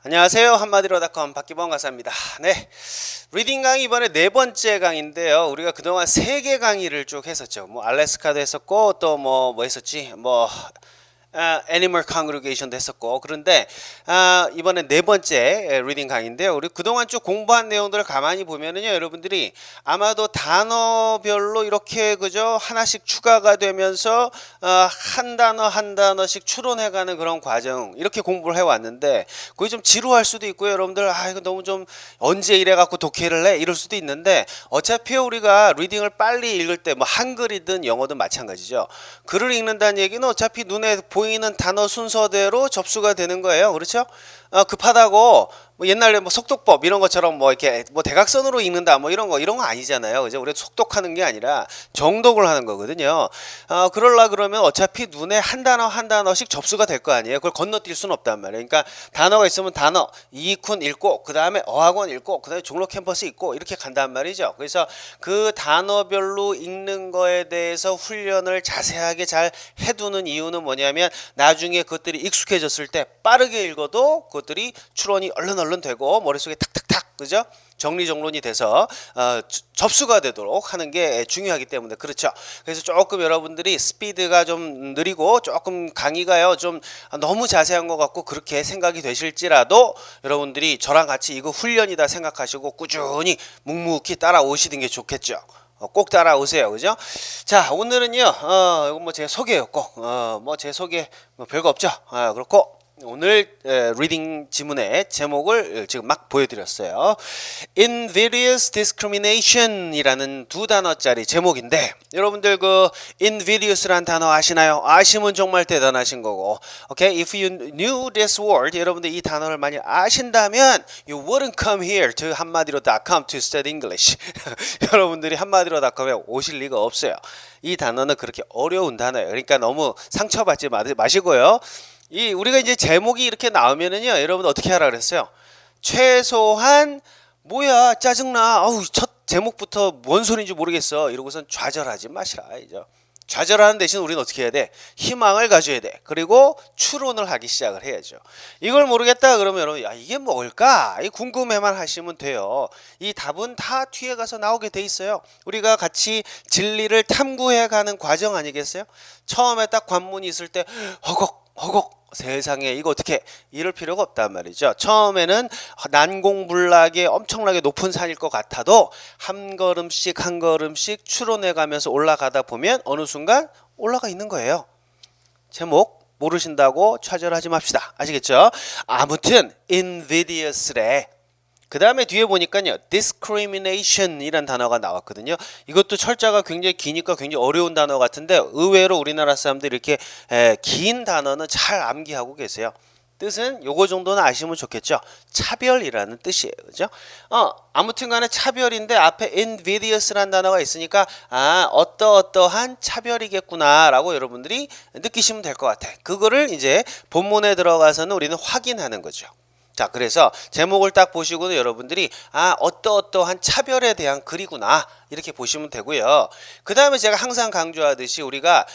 안녕하세요. 한마디로닷컴 박기범 강사입니다. 네, 리딩 강의 이번에 네 번째 강의인데요. 우리가 그동안 세 개 강의를 쭉 했었죠. 뭐 알래스카도 했었고 또 뭐 했었지? 애니멀 컨그리게이션도 했었고. 그런데 이번에 네 번째 리딩 강의인데요. 우리 그동안 쭉 공부한 내용들을 가만히 보면은요, 여러분들이 아마도 단어별로 이렇게 그죠 하나씩 추가가 되면서 한 단어 한 단어씩 추론해가는 그런 과정, 이렇게 공부를 해왔는데 그게 좀 지루할 수도 있고요. 여러분들 이거 너무 좀 언제 이래갖고 독해를 해 이럴 수도 있는데, 어차피 우리가 리딩을 빨리 읽을 때 뭐 한글이든 영어든 마찬가지죠. 글을 읽는다는 얘기는 어차피 눈에 보이는 단어 순서대로 접수가 되는 거예요. 그렇죠? 급하다고 뭐 옛날에 뭐 속독법 이런 것처럼 뭐 이렇게 뭐 대각선으로 읽는다 뭐 이런 거 아니잖아요. 그죠? 우리가 속독하는 게 아니라 정독을 하는 거거든요. 그러려 그러면 어차피 눈에 한 단어 한 단어씩 접수가 될 거 아니에요. 그걸 건너뛸 수는 없단 말이에요. 그러니까 단어가 있으면 단어 이익훈 읽고, 그 다음에 어학원 읽고, 그 다음에 종로 캠퍼스 읽고, 이렇게 간단 말이죠. 그래서 그 단어별로 읽는 거에 대해서 훈련을 자세하게 잘 해두는 이유는 뭐냐면, 나중에 그것들이 익숙해졌을 때 빠르게 읽어도 그것들이 추론이 얼른 되고 머릿속에 탁탁탁, 그죠? 정리정론이 돼서 접수가 되도록 하는 게 중요하기 때문에 그렇죠. 그래서 조금 여러분들이 스피드가 좀 느리고 조금 강의가요 좀 너무 자세한 것 같고 그렇게 생각이 되실지라도, 여러분들이 저랑 같이 이거 훈련이다 생각하시고 꾸준히 묵묵히 따라오시는 게 좋겠죠. 꼭 따라오세요. 그죠? 자, 오늘은요, 이거 뭐 제 소개였고, 뭐 제 소개 뭐 별거 없죠. 그렇고, 오늘 리딩 지문의 제목을 지금 막 보여드렸어요. Invidious discrimination이라는 두 단어짜리 제목인데, 여러분들 그 invidious라는 단어 아시나요? 아시면 정말 대단하신 거고, okay? If you knew this word, 여러분들 이 단어를 많이 아신다면 you wouldn't come here to 한마디로.com to study English. 여러분들이 한마디로.com에 오실 리가 없어요. 이 단어는 그렇게 어려운 단어예요. 그러니까 너무 상처받지 마시고요. 우리가 이제 제목이 이렇게 나오면은요, 여러분 어떻게 하라 그랬어요? 최소한 뭐야 짜증나, 첫 제목부터 뭔 소리인지 모르겠어 이러고선 좌절하지 마시라. 이죠. 좌절하는 대신 우리는 어떻게 해야 돼? 희망을 가져야 돼. 그리고 추론을 하기 시작을 해야죠. 이걸 모르겠다 그러면 여러분, 이게 뭘까? 궁금해만 하시면 돼요. 이 답은 다 뒤에 가서 나오게 돼 있어요. 우리가 같이 진리를 탐구해 가는 과정 아니겠어요? 처음에 딱 관문이 있을 때 허걱 세상에 이거 어떻게, 이럴 필요가 없단 말이죠. 처음에는 난공불락의 엄청나게 높은 산일 것 같아도 한 걸음씩 한 걸음씩 추론해 가면서 올라가다 보면 어느 순간 올라가 있는 거예요. 제목 모르신다고 좌절하지 맙시다. 아시겠죠? 아무튼 invidious래. 그 다음에 뒤에 보니까요, discrimination 이란 단어가 나왔거든요. 이것도 철자가 굉장히 기니까 굉장히 어려운 단어 같은데, 의외로 우리나라 사람들이 이렇게 긴 단어는 잘 암기하고 계세요. 뜻은 요거 정도는 아시면 좋겠죠. 차별이라는 뜻이에요. 그죠? 아무튼 간에 차별인데 앞에 invidious라는 단어가 있으니까 어떠한 차별이겠구나 라고 여러분들이 느끼시면 될 것 같아. 그거를 이제 본문에 들어가서는 우리는 확인하는 거죠. 자, 그래서 제목을 딱 보시고는 여러분들이 어떠한 차별에 대한 글이구나 이렇게 보시면 되고요. 그 다음에 제가 항상 강조하듯이 우리가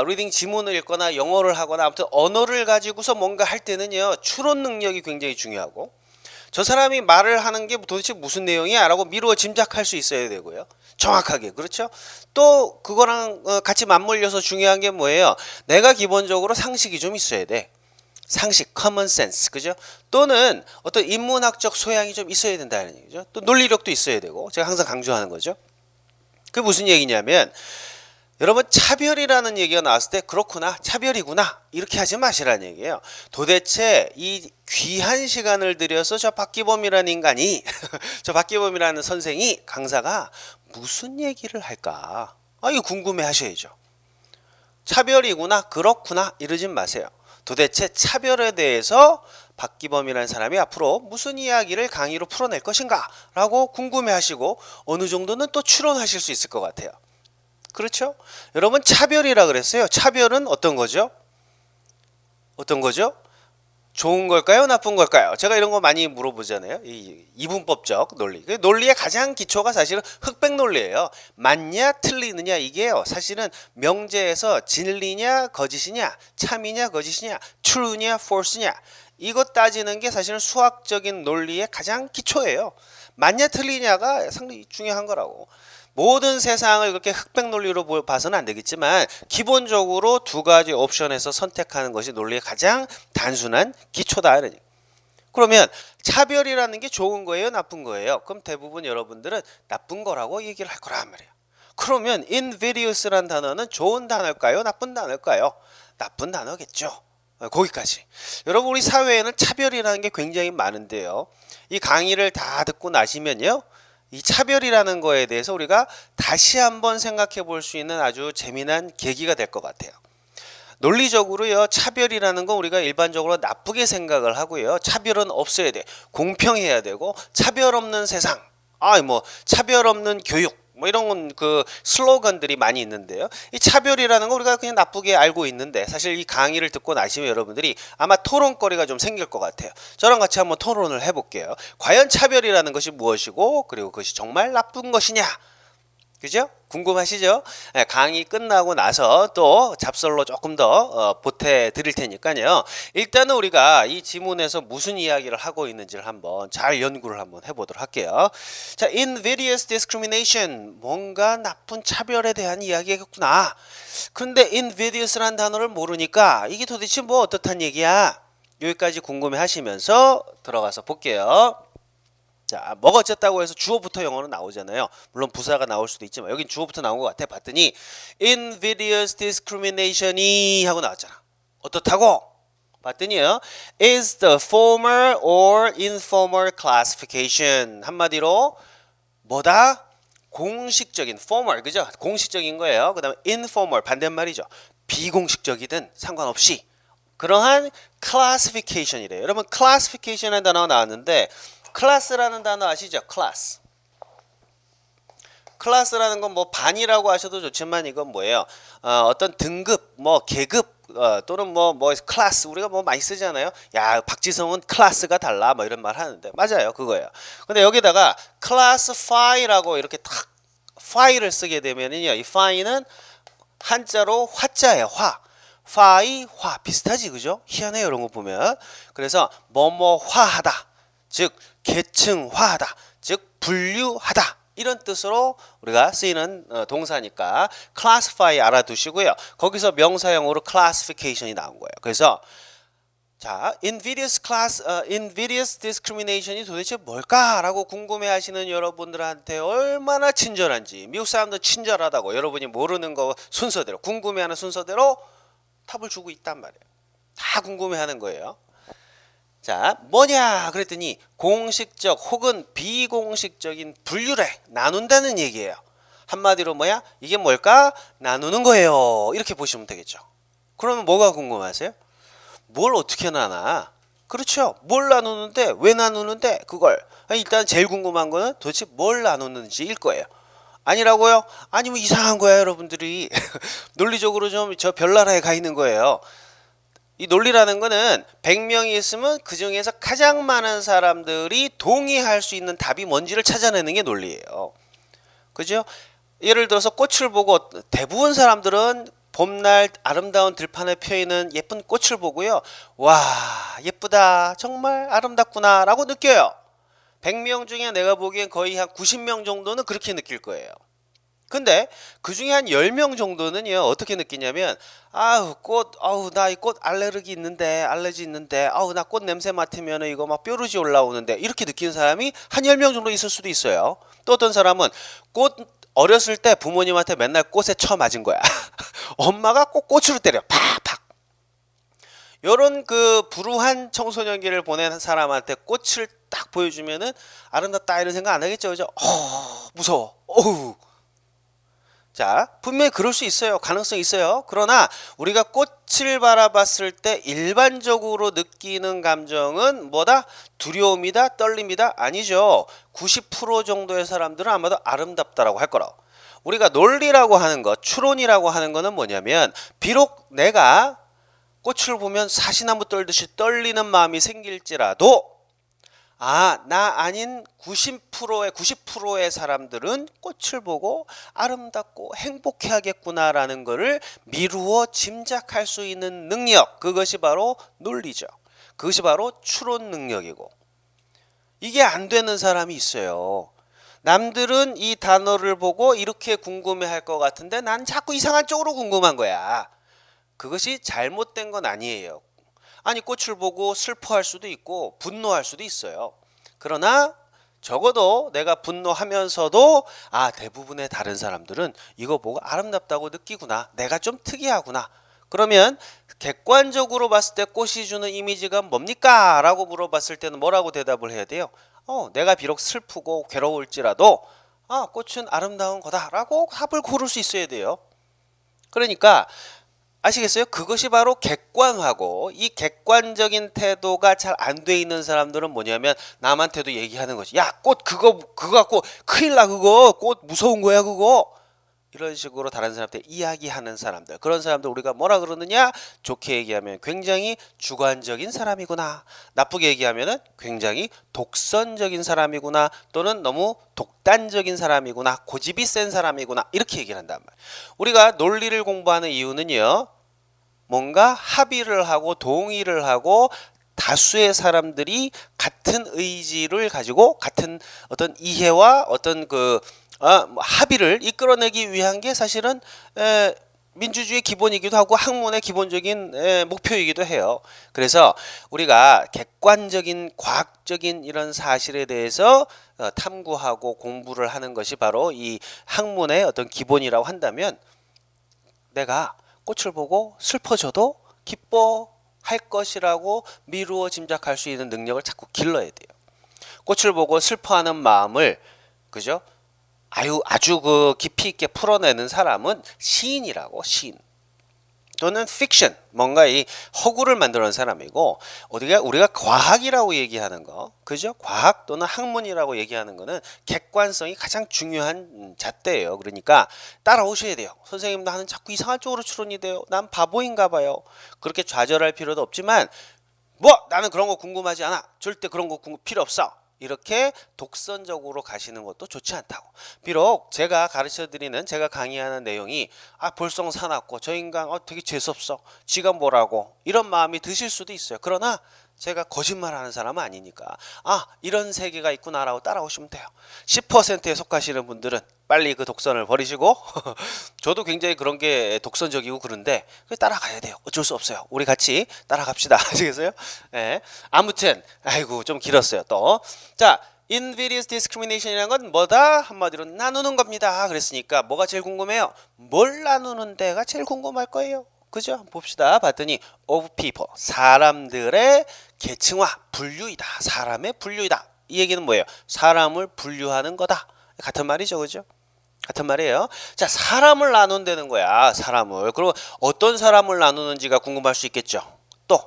리딩 지문을 읽거나 영어를 하거나 아무튼 언어를 가지고서 뭔가 할 때는요, 추론 능력이 굉장히 중요하고, 저 사람이 말을 하는 게 도대체 무슨 내용이야 라고 미루어 짐작할 수 있어야 되고요. 정확하게. 그렇죠? 또 그거랑 같이 맞물려서 중요한 게 뭐예요? 내가 기본적으로 상식이 좀 있어야 돼. 상식, common sense, 그죠? 또는 어떤 인문학적 소양이 좀 있어야 된다는 얘기죠. 또 논리력도 있어야 되고, 제가 항상 강조하는 거죠. 그게 무슨 얘기냐면, 여러분 차별이라는 얘기가 나왔을 때 그렇구나, 차별이구나 이렇게 하지 마시라는 얘기예요. 도대체 이 귀한 시간을 들여서 저 박기범이라는 인간이 저 박기범이라는 선생이, 강사가 무슨 얘기를 할까? 이거 궁금해 하셔야죠. 차별이구나, 그렇구나 이러지 마세요. 도대체 차별에 대해서 박기범이라는 사람이 앞으로 무슨 이야기를 강의로 풀어낼 것인가 라고 궁금해하시고 어느 정도는 또 추론하실 수 있을 것 같아요. 그렇죠? 여러분, 차별이라 그랬어요. 차별은 어떤 거죠? 어떤 거죠? 좋은 걸까요? 나쁜 걸까요? 제가 이런 거 많이 물어보잖아요. 이분법적 논리. 논리의 가장 기초가 사실은 흑백 논리예요. 맞냐 틀리느냐, 이게요 사실은 명제에서 진리냐 거짓이냐, 참이냐 거짓이냐, true냐 false냐, 이것 따지는 게 사실은 수학적인 논리의 가장 기초예요. 맞냐 틀리냐가 상당히 중요한 거라고. 모든 세상을 그렇게 흑백 논리로 봐서는 안 되겠지만 기본적으로 두 가지 옵션에서 선택하는 것이 논리의 가장 단순한 기초다. 그러면 차별이라는 게 좋은 거예요, 나쁜 거예요? 그럼 대부분 여러분들은 나쁜 거라고 얘기를 할 거란 말이에요. 그러면 invidious라는 단어는 좋은 단어일까요, 나쁜 단어일까요? 나쁜 단어겠죠. 거기까지. 여러분, 우리 사회에는 차별이라는 게 굉장히 많은데요. 이 강의를 다 듣고 나시면요, 이 차별이라는 거에 대해서 우리가 다시 한번 생각해 볼 수 있는 아주 재미난 계기가 될 것 같아요. 논리적으로요, 차별이라는 건 우리가 일반적으로 나쁘게 생각을 하고요. 차별은 없어야 돼. 공평해야 되고, 차별 없는 세상, 차별 없는 교육, 이런 그 슬로건들이 많이 있는데요. 이 차별이라는 거 우리가 그냥 나쁘게 알고 있는데, 사실 이 강의를 듣고 나시면 여러분들이 아마 토론거리가 좀 생길 것 같아요. 저랑 같이 한번 토론을 해볼게요. 과연 차별이라는 것이 무엇이고, 그리고 그것이 정말 나쁜 것이냐? 그죠? 궁금하시죠? 네, 강의 끝나고 나서 또 잡설로 조금 더 보태 드릴 테니까요. 일단은 우리가 이 지문에서 무슨 이야기를 하고 있는지를 한번 잘 연구를 한번 해보도록 할게요. 자, invidious discrimination, 뭔가 나쁜 차별에 대한 이야기겠구나. 그런데 invidious라는 단어를 모르니까 이게 도대체 뭐 어떻단 얘기야? 여기까지 궁금해 하시면서 들어가서 볼게요. 자, 뭐가 어쨌다고 해서 주어부터 영어로 나오잖아요. 물론 부사가 나올 수도 있지만 여긴 주어부터 나온 것 같아. 봤더니 invidious discrimination이 하고 나왔잖아. 어떻다고? 봤더니요, is the formal or informal classification. 한마디로 뭐다? 공식적인, formal, 그죠? 공식적인 거예요. 그 다음에 informal, 반대말이죠. 비공식적이든 상관없이 그러한 classification이래요. 여러분, classification이라는 단어가 나왔는데 클래스라는 단어 아시죠? 클래스. 클래스라는 건 뭐 반이라고 하셔도 좋지만 이건 뭐예요? 어떤 등급, 뭐 계급, 또는 뭐 클래스, 우리가 뭐 많이 쓰잖아요. 야, 박지성은 클래스가 달라, 뭐 이런 말 하는데 맞아요, 그거예요. 근데 여기다가 classify라고 이렇게 탁 파이를 쓰게 되면은요, 이 파이는 한자로 화자예요. 화 비슷하지, 그죠? 희한해요, 이런 거 보면. 그래서 뭐뭐화하다, 즉 계층화하다, 즉 분류하다, 이런 뜻으로 우리가 쓰이는 동사니까 classify 알아두시고요. 거기서 명사형으로 classification이 나온 거예요. 그래서 자, invidious discrimination이 도대체 뭘까라고 궁금해하시는 여러분들한테 얼마나 친절한지, 미국 사람들 친절하다고 여러분이 모르는 거 순서대로, 궁금해하는 순서대로 답을 주고 있단 말이에요. 다 궁금해하는 거예요. 자, 뭐냐 그랬더니 공식적 혹은 비공식적인 분류를 나눈다는 얘기예요. 한마디로 뭐야? 이게 뭘까? 나누는 거예요. 이렇게 보시면 되겠죠. 그러면 뭐가 궁금하세요? 뭘 어떻게 나눠? 그렇죠. 뭘 나누는데, 왜 나누는데, 그걸. 일단 제일 궁금한 거는 도대체 뭘 나누는지일 거예요. 아니라고요? 아니면 이상한 거야, 여러분들이. 논리적으로 좀 저 별나라에 가 있는 거예요. 이 논리라는 거는 100명이 있으면 그 중에서 가장 많은 사람들이 동의할 수 있는 답이 뭔지를 찾아내는 게 논리예요. 그죠? 예를 들어서 꽃을 보고 대부분 사람들은 봄날 아름다운 들판에 펴있는 예쁜 꽃을 보고요, 와, 예쁘다, 정말 아름답구나 라고 느껴요. 100명 중에 내가 보기엔 거의 한 90명 정도는 그렇게 느낄 거예요. 근데 그 중에 한 10명 정도는요, 어떻게 느끼냐면, 나 이 꽃 알레르기 있는데, 알레르기 있는데, 나 꽃 냄새 맡으면 이거 막 뾰루지 올라오는데, 이렇게 느끼는 사람이 한 10명 정도 있을 수도 있어요. 또 어떤 사람은 어렸을 때 부모님한테 맨날 꽃에 쳐맞은 거야. 엄마가 꼭 꽃으로 때려. 팍팍. 요런 그 불우한 청소년기를 보낸 사람한테 꽃을 딱 보여주면은 아름답다 이런 생각 안 하겠죠, 그죠? 무서워. 어우. 자, 분명히 그럴 수 있어요. 가능성이 있어요. 그러나 우리가 꽃을 바라봤을 때 일반적으로 느끼는 감정은 뭐다? 두려움이다? 떨림이다? 아니죠. 90% 정도의 사람들은 아마도 아름답다라고 할 거라고. 우리가 논리라고 하는 것, 추론이라고 하는 거는 뭐냐면, 비록 내가 꽃을 보면 사시나무 떨듯이 떨리는 마음이 생길지라도, 나 아닌 90%의 사람들은 꽃을 보고 아름답고 행복해 하겠구나라는 것을 미루어 짐작할 수 있는 능력, 그것이 바로 논리죠. 그것이 바로 추론 능력이고, 이게 안 되는 사람이 있어요. 남들은 이 단어를 보고 이렇게 궁금해할 것 같은데 난 자꾸 이상한 쪽으로 궁금한 거야. 그것이 잘못된 건 아니에요. 아니, 꽃을 보고 슬퍼할 수도 있고 분노할 수도 있어요. 그러나 적어도 내가 분노하면서도 대부분의 다른 사람들은 이거 보고 아름답다고 느끼구나, 내가 좀 특이하구나, 그러면 객관적으로 봤을 때 꽃이 주는 이미지가 뭡니까? 라고 물어봤을 때는 뭐라고 대답을 해야 돼요? 내가 비록 슬프고 괴로울지라도 꽃은 아름다운 거다 라고 답을 고를 수 있어야 돼요. 그러니까 아시겠어요? 그것이 바로 객관화고, 이 객관적인 태도가 잘 안 돼 있는 사람들은 뭐냐면 남한테도 얘기하는 거지. 야, 꽃 그거 갖고 큰일 나, 그거 꽃 무서운 거야 그거. 이런 식으로 다른 사람한테 이야기하는 사람들, 그런 사람들 우리가 뭐라 그러느냐? 좋게 얘기하면 굉장히 주관적인 사람이구나, 나쁘게 얘기하면 굉장히 독선적인 사람이구나, 또는 너무 독단적인 사람이구나, 고집이 센 사람이구나, 이렇게 얘기를 한단 말이에요. 우리가 논리를 공부하는 이유는요, 뭔가 합의를 하고 동의를 하고 다수의 사람들이 같은 의지를 가지고 같은 어떤 이해와 어떤 합의를 이끌어내기 위한 게 사실은 민주주의의 기본이기도 하고 학문의 기본적인 목표이기도 해요. 그래서 우리가 객관적인 과학적인 이런 사실에 대해서 탐구하고 공부를 하는 것이 바로 이 학문의 어떤 기본이라고 한다면, 내가 꽃을 보고 슬퍼져도 기뻐할 것이라고 미루어 짐작할 수 있는 능력을 자꾸 길러야 돼요. 꽃을 보고 슬퍼하는 마음을, 그죠? 아주 깊이 있게 풀어내는 사람은 시인이라고, 시인. 또는 픽션, 뭔가 이 허구를 만들어낸 사람이고, 우리가 과학이라고 얘기하는 거, 그죠? 과학 또는 학문이라고 얘기하는 거는 객관성이 가장 중요한 잣대예요. 그러니까 따라오셔야 돼요. 선생님도 하는 자꾸 이상한 쪽으로 추론이 돼요. 난 바보인가 봐요. 그렇게 좌절할 필요도 없지만, 나는 그런 거 궁금하지 않아, 절대 그런 거 필요 없어, 이렇게 독선적으로 가시는 것도 좋지 않다고. 비록 제가 가르쳐드리는, 제가 강의하는 내용이 볼썽사납고 저 인간 되게 재수없어, 지가 뭐라고, 이런 마음이 드실 수도 있어요. 그러나 제가 거짓말하는 사람은 아니니까 이런 세계가 있구나라고 따라오시면 돼요. 10%에 속하시는 분들은 빨리 그 독선을 버리시고 저도 굉장히 그런 게 독선적이고 그런데 따라가야 돼요. 어쩔 수 없어요. 우리 같이 따라갑시다. 아시겠어요? 네. 아무튼 좀 길었어요. 또 자, invidious discrimination이라는 건 뭐다? 한마디로 나누는 겁니다. 그랬으니까 뭐가 제일 궁금해요? 뭘 나누는 데가 제일 궁금할 거예요. 그죠? 한번 봅시다. 봤더니 of people, 사람들의 계층화, 분류이다. 사람의 분류이다. 이 얘기는 뭐예요? 사람을 분류하는 거다. 같은 말이죠. 그죠? 같은 말이에요. 자, 사람을 나눈다는 거야. 사람을. 그럼 어떤 사람을 나누는지가 궁금할 수 있겠죠. 또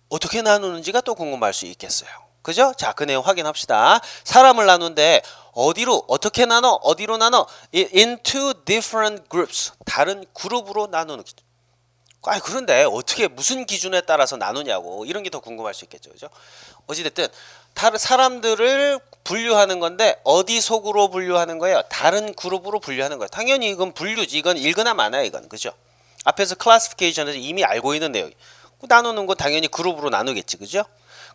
어떻게 나누는지가 또 궁금할 수 있겠어요. 그죠? 자, 그 내용 확인합시다. 사람을 나누는데 어디로, 어떻게 나눠? 어디로 나눠? into different groups. 다른 그룹으로 나누는 거죠. 그런데 어떻게, 무슨 기준에 따라서 나누냐고, 이런 게 더 궁금할 수 있겠죠. 그죠? 어찌됐든 다른 사람들을 분류하는 건데 어디 속으로 분류하는 거예요? 다른 그룹으로 분류하는 거예요. 당연히 이건 분류지. 이건 읽으나 마나, 이건. 그죠? 앞에서 클래시피케이션에서 이미 알고 있는 내용. 나누는 건 당연히 그룹으로 나누겠지. 그죠?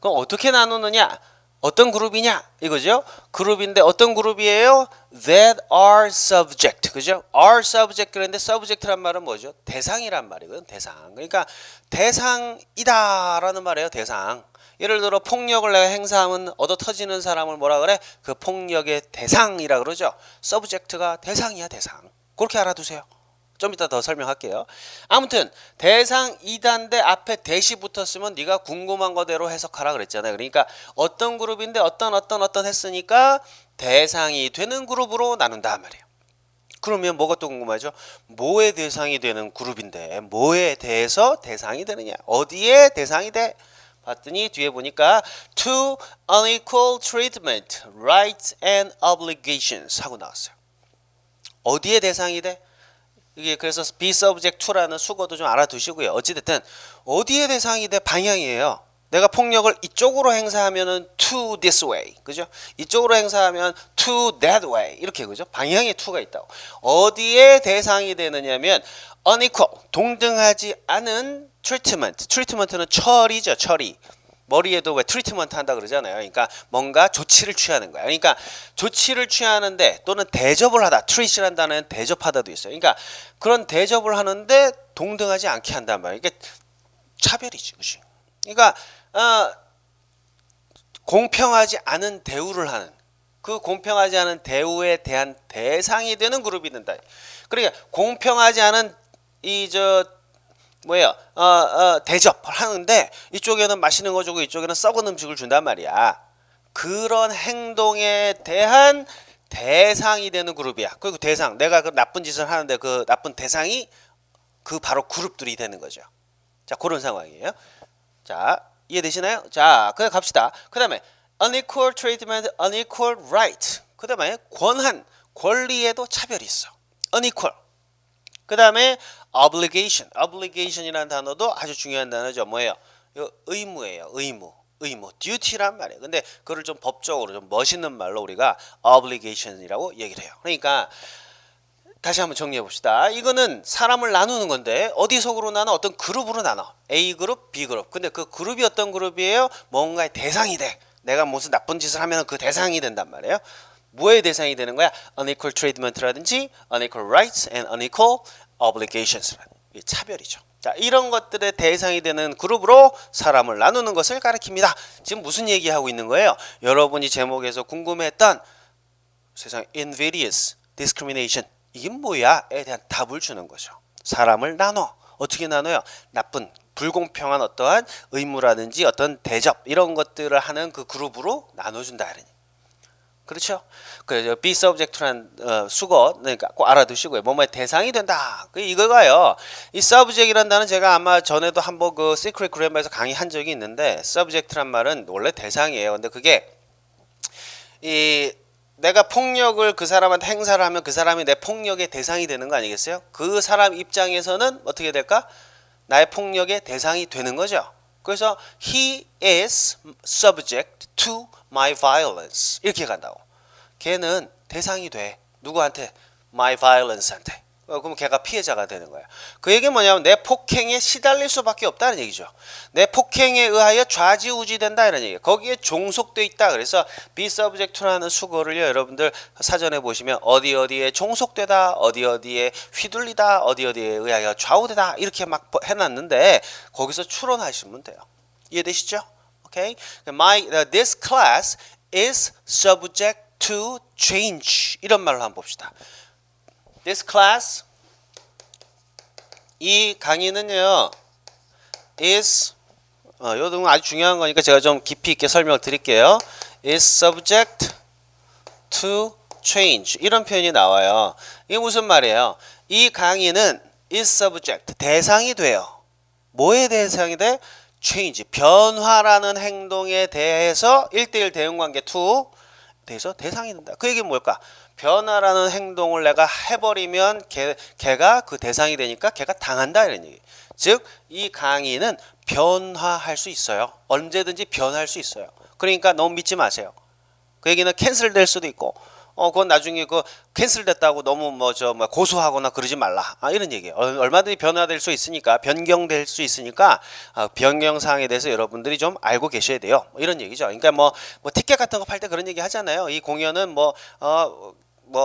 그럼 어떻게 나누느냐? 어떤 그룹이냐? 이거죠. 그룹인데 어떤 그룹이에요? That are subject. 그죠? are subject. 그런데 subject란 말은 뭐죠? 대상이란 말이거든. 대상. 그러니까 대상이다라는 말이에요. 대상. 예를 들어 폭력을 내가 행사하면 얻어 터지는 사람을 뭐라 그래? 그 폭력의 대상이라 그러죠. subject가 대상이야, 대상. 그렇게 알아두세요. 좀 이따 더 설명할게요. 아무튼 대상이다인데 앞에 대시 붙었으면 네가 궁금한 거대로 해석하라 그랬잖아요. 그러니까 어떤 그룹인데 어떤 했으니까 대상이 되는 그룹으로 나눈다 말이에요. 그러면 뭐가 또 궁금하죠? 뭐의 대상이 되는 그룹인데 뭐에 대해서 대상이 되느냐? 어디에 대상이 돼? 봤더니 뒤에 보니까 to unequal treatment, rights and obligations 하고 나왔어요. 어디에 대상이 돼? 이게 그래서 be subject to라는 수거도 좀 알아두시고요. 어찌됐든 어디에 대상이 돼? 방향이에요. 내가 폭력을 이쪽으로 행사하면은 to this way, 그죠? 이쪽으로 행사하면 to that way, 이렇게, 그죠? 방향에 to가 있다고. 어디에 대상이 되느냐면 unequal, 동등하지 않은 treatment. treatment는 처리죠, 처리. 머리에도 왜 트리트먼트 한다 그러잖아요. 그러니까 뭔가 조치를 취하는 거야. 그러니까 조치를 취하는데 또는 대접을 하다. 트리트라는 단어는 대접하다도 있어요. 그러니까 그런 대접을 하는데 동등하지 않게 한단 말이에요. 이게 차별이지, 그렇지? 그러니까 공평하지 않은 대우를 하는 그 공평하지 않은 대우에 대한 대상이 되는 그룹이 된다. 그러니까 공평하지 않은 대접을 하는데 이쪽에는 맛있는 거 주고 이쪽에는 썩은 음식을 준단 말이야. 그런 행동에 대한 대상이 되는 그룹이야. 그리고 대상, 내가 그 나쁜 짓을 하는데 그 나쁜 대상이 그 바로 그룹들이 되는 거죠. 자, 그런 상황이에요. 자, 이해되시나요? 자, 그래 갑시다. 그 다음에 unequal treatment, unequal right. 그 다음에 권한, 권리에도 차별이 있어. unequal. 그 다음에 obligation. obligation이라는 단어도 아주 중요한 단어죠. 뭐예요? 이거 의무예요. 의무. duty란 말이에요. 근데 그걸 좀 법적으로 좀 멋있는 말로 우리가 obligation이라고 얘기를 해요. 그러니까 다시 한번 정리해 봅시다. 이거는 사람을 나누는 건데 어디 속으로 나눠? 어떤 그룹으로 나눠. A 그룹, B 그룹. 근데 그 그룹이 어떤 그룹이에요? 뭔가의 대상이 돼. 내가 무슨 나쁜 짓을 하면 그 대상이 된단 말이에요. 뭐의 대상이 되는 거야? unequal treatment라든지 unequal rights and unequal obligations라는 차별이죠. 자, 이런 것들의 대상이 되는 그룹으로 사람을 나누는 것을 가리킵니다. 지금 무슨 얘기하고 있는 거예요? 여러분이 제목에서 궁금해했던 세상 invidious discrimination 이게 뭐야?에 대한 답을 주는 거죠. 사람을 나눠. 어떻게 나눠요? 나쁜 불공평한 어떠한 의무라든지 어떤 대접 이런 것들을 하는 그 그룹으로 나눠준다. 그렇죠? 그래서 be subject란 수거 그러니까 꼭 알아두시고요. 뭐뭐의 대상이 된다. 이거가요. 이 subject이란 단어는 제가 아마 전에도 한번 그 Secret Grammar에서 강의한 적이 있는데 subject란 말은 원래 대상이에요. 근데 그게 내가 폭력을 그 사람한테 행사를 하면 그 사람이 내 폭력의 대상이 되는 거 아니겠어요? 그 사람 입장에서는 어떻게 될까? 나의 폭력의 대상이 되는 거죠. 그래서 he is subject to my violence 이렇게 간다고. 걔는 대상이 돼. 누구한테? my violence한테. 그럼 걔가 피해자가 되는 거야. 그 얘기는 뭐냐면 내 폭행에 시달릴 수밖에 없다는 얘기죠. 내 폭행에 의하여 좌지우지된다 이런 얘기예요. 거기에 종속돼 있다. 그래서 be subject to라는 수거를요. 여러분들 사전에 보시면 어디에 종속되다, 어디에 휘둘리다, 어디에 의하여 좌우되다 이렇게 막 해놨는데 거기서 추론하시면 돼요. 이해되시죠? 오케이. This class is subject to change 이런 말로 한번 봅시다. This class 이 강의는요 is 요 등은 아주 중요한 거니까 제가 좀 깊이 있게 설명을 드릴게요. is subject to change 이런 표현이 나와요. 이게 무슨 말이에요? 이 강의는 is subject 대상이 돼요. 뭐에 대상이 돼? change 변화라는 행동에 대해서 1대1 대응관계 2 대해서 대상이 된다. 그 얘기는 뭘까? 변화라는 행동을 내가 해버리면 걔가 그 대상이 되니까 걔가 당한다 이런 얘기. 즉 이 강의는 변화할 수 있어요. 언제든지 변할 수 있어요. 그러니까 너무 믿지 마세요. 그 얘기는 캔슬될 수도 있고 그건 나중에 그 캔슬됐다고 너무 고소하거나 그러지 말라. 이런 얘기예요. 얼마든지 변화될 수 있으니까 변경될 수 있으니까 변경 사항에 대해서 여러분들이 좀 알고 계셔야 돼요. 이런 얘기죠. 그러니까 뭐 티켓 같은 거 팔 때 그런 얘기 하잖아요. 이 공연은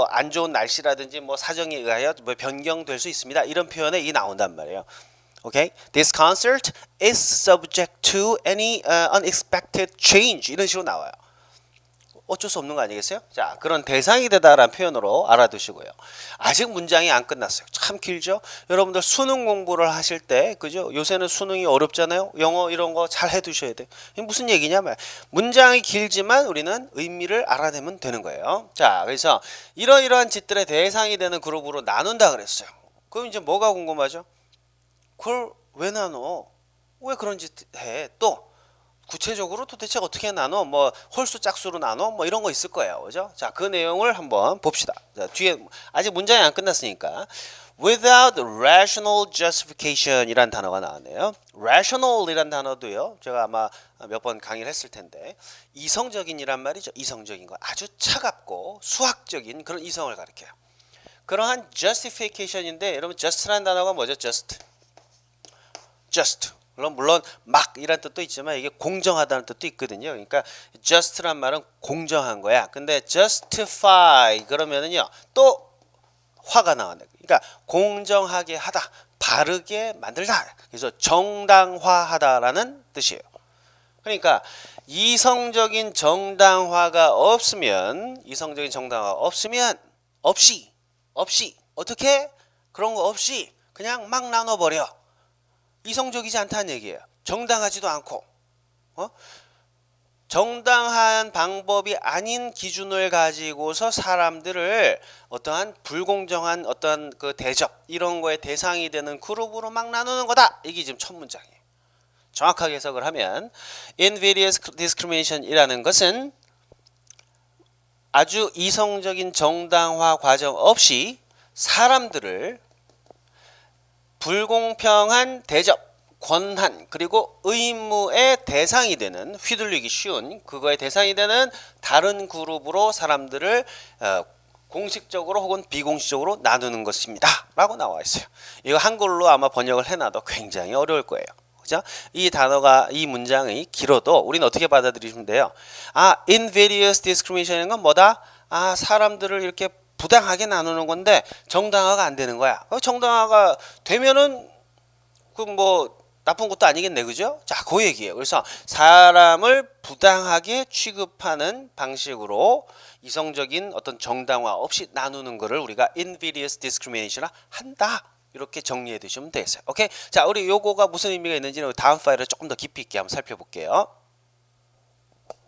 안 좋은 날씨라든지 사정에 의하여 변경될 수 있습니다. 이런 표현에 이 나온단 말이에요. Okay? This concert is subject to any unexpected change. 이런 식으로 나와요. 어쩔 수 없는 거 아니겠어요? 자, 그런 대상이 되다라는 표현으로 알아두시고요. 아직 문장이 안 끝났어요. 참 길죠? 여러분들 수능 공부를 하실 때, 그죠? 요새는 수능이 어렵잖아요? 영어 이런 거 잘 해두셔야 돼요. 이게 무슨 얘기냐면, 문장이 길지만 우리는 의미를 알아내면 되는 거예요. 자, 그래서 이러이러한 짓들의 대상이 되는 그룹으로 나눈다 그랬어요. 그럼 이제 뭐가 궁금하죠? 그걸 왜 나눠? 왜 그런 짓 해? 또, 구체적으로 도대체 어떻게 나눠? 홀수 짝수로 나눠? 이런 거 있을 거예요. 그죠? 자, 그 내용을 한번 봅시다. 자, 뒤에 아직 문장이 안 끝났으니까. Without rational justification 이란 단어가 나왔네요. rational 이란 단어도요. 제가 아마 몇 번 강의를 했을 텐데 이성적인 이란 말이죠. 이성적인 거. 아주 차갑고 수학적인 그런 이성을 가리켜요. 그러한 justification인데 여러분 just라는 단어가 뭐죠? just. 물론 막 이란 뜻도 있지만 이게 공정하다는 뜻도 있거든요. 그러니까 just란 말은 공정한 거야. 근데 justify 그러면은요 또 화가 나왔네. 그러니까 공정하게 하다, 바르게 만들다. 그래서 정당화하다라는 뜻이에요. 그러니까 이성적인 정당화가 없으면 없이 어떻게 그런 거 없이 그냥 막 나눠버려. 이성적이지 않다는 얘기예요. 정당하지도 않고 정당한 방법이 아닌 기준을 가지고서 사람들을 어떠한 불공정한 어떠한 그 대접 이런 거에 대상이 되는 그룹으로 막 나누는 거다. 이게 지금 첫 문장이에요. 정확하게 해석을 하면 invidious discrimination이라는 것은 아주 이성적인 정당화 과정 없이 사람들을 불공평한 대접, 권한 그리고 의무의 대상이 되는 휘둘리기 쉬운 그거의 대상이 되는 다른 그룹으로 사람들을 공식적으로 혹은 비공식적으로 나누는 것입니다. 라고 나와 있어요. 이거 한글로 아마 번역을 해놔도 굉장히 어려울 거예요. 그죠? 이 단어가 이 문장이 길어도 우리는 어떻게 받아들이시면 돼요? invidious discrimination인 건 뭐다? 사람들을 이렇게 부당하게 나누는 건데 정당화가 안 되는 거야. 정당화가 되면은 그 뭐 나쁜 것도 아니겠네, 그죠? 자, 그 얘기예요. 그래서 사람을 부당하게 취급하는 방식으로 이성적인 어떤 정당화 없이 나누는 거를 우리가 invidious discrimination을 한다. 이렇게 정리해 두시면 되겠어요. 오케이? 자, 우리 요거가 무슨 의미가 있는지는 다음 파일을 조금 더 깊이 있게 한번 살펴볼게요.